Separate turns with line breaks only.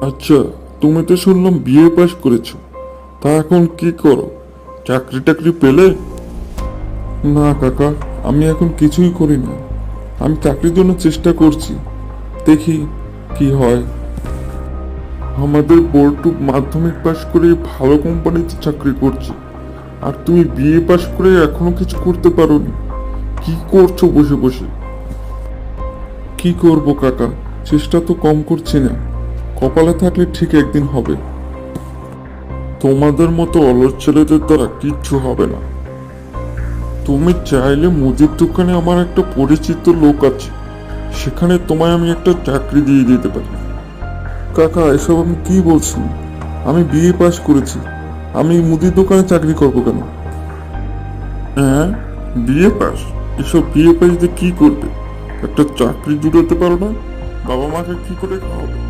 আচ্ছা, তুমি তো শুনলাম বিএ পাস করেছো, তা এখন কি করো? চাকরি টাকরি পেলে? না কাকা, আমি এখন কিছুই করি না। আমি চাকরির জন্য চেষ্টা করছি, দেখি কি হয়। আমাদের বোর্ড মাধ্যমিক পাস করে ভালো কোম্পানিতে চাকরি করছে, আর তুমি বিএ পাস করে এখনো কিছু করতে পারোনি। কি করছো বসে বসে? কি করব কাকা, চেষ্টা তো কম করছি না। কপালে থাকলে ঠিক একদিন হবে। তোমাদের মতো অলস ছেলেদের দ্বারা কিচ্ছু হবে না। তুমি চাইলে মুদির দোকানে আমার একটা পরিচিত লোক আছে, সেখানে তোমায় আমি একটা চাকরি দিয়ে দিতে পারি। কাকা, এসব আমি কি বলছি? আমি বিএ পাস করেছি, আমি মুদির দোকানে চাকরি করবো কেন? হ্যাঁ, বিএ পাস? এসব বিএ পাস দিয়ে কি করবে? একটা চাকরি জুটাতে পারো না? বাবা মাকে কি করে খাওয়াবে?